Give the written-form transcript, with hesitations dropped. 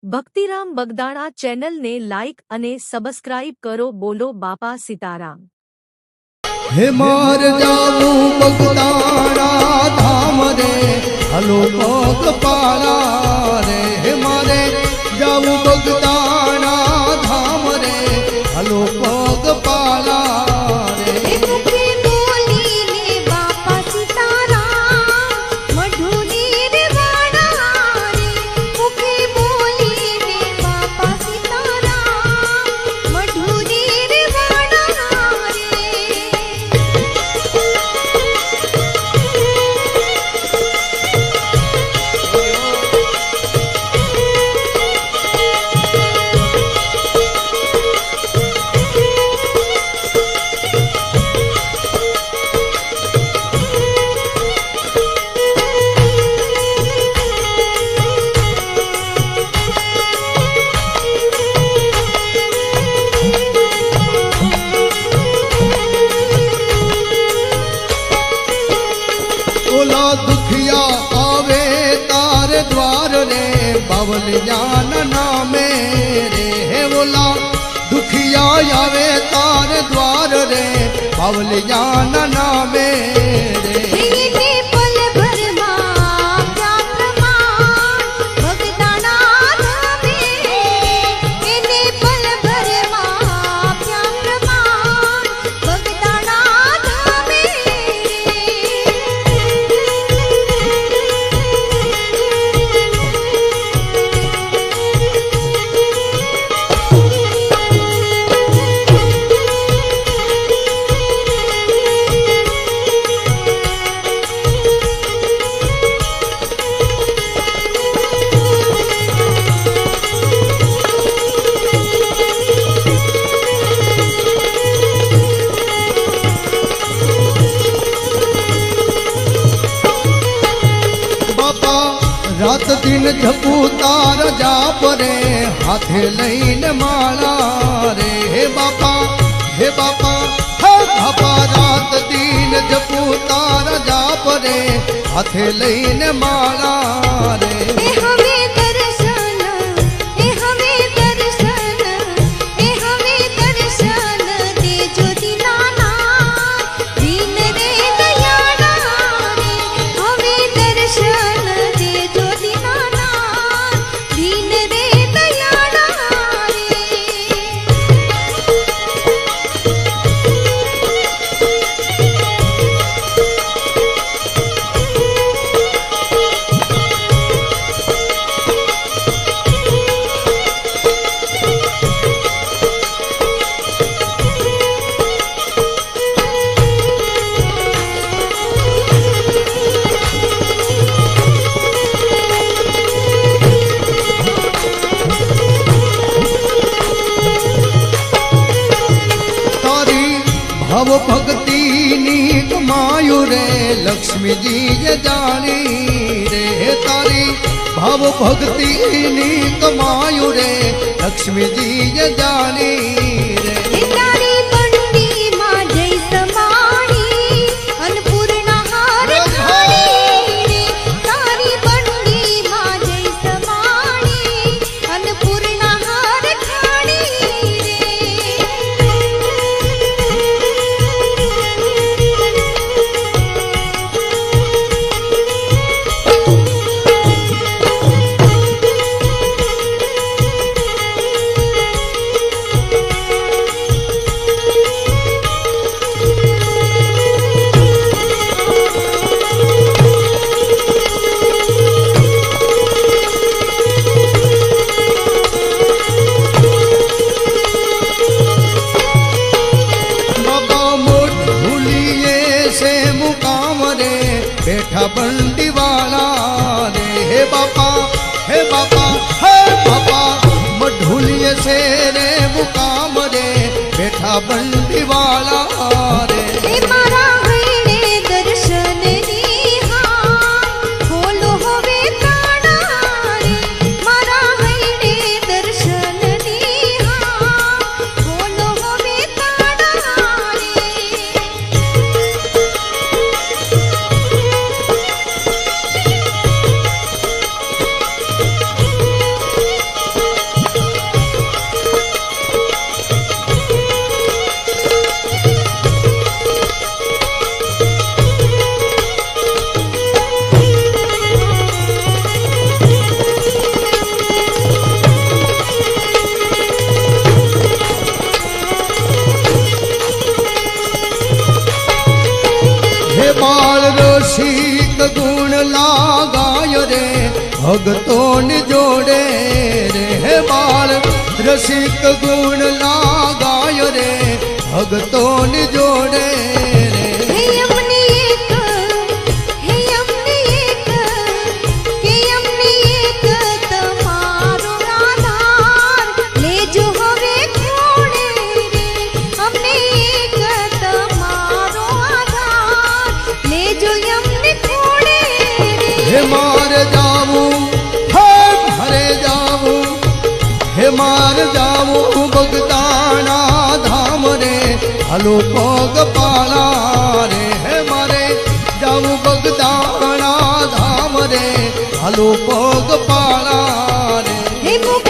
ભક્તિરામ બગદાણા ચેનલને લાઇક અને સબસ્ક્રાઇબ કરો. બોલો બાપા સીતારામ. હે માર જાવું બગદાણા ધામ રે, હલો પગ પાળા રે. હે મારે જાવું બગદાણા ધામ રે, હલો પગ પાળા રે. दुखिया आवे तारे द्वार रे, बावलियान नामे रे. हे बोला दुखिया आवे तारे द्वार रे, बावलियान नामे रे. रात दिन झपू तार जाप रे, हाथे लईने माला रे. हे बापा हे बापा हे बापा, रात दिन झपू तार जाप रे, हाथे लईने माला रे. भव भक्ति नी कमायु रे, लक्ष्मी जी ये जानी रे. तारी भव भक्ति नी कमायु रे, लक्ष्मी जी ये जानी रे. बैठा बंडी वाला रे. हे बापा हे बापा हे बापा, मढुलिये से रे मुकाम रे, बैठा बंडी वाला रे. ગુણ લાગાય રે ભગતોની જોડે રે હે બાળ રસિક ગુણ લાગાય રે ભગતોની જોડે રે હે અમને એક કે અમને એક તમારો આધાર લેજો હવે ખોડે રે અમને એક તમારો આધાર લેજો અમને ખોડે હે મારે જાવું હે મારે જાવું હે મારે જાવું બગદાણા ધામ રે હાલો પગ પાળા રે હે મારે જાવું બગદાણા ધામ રે હાલો પગ પાળા રે હે મુખ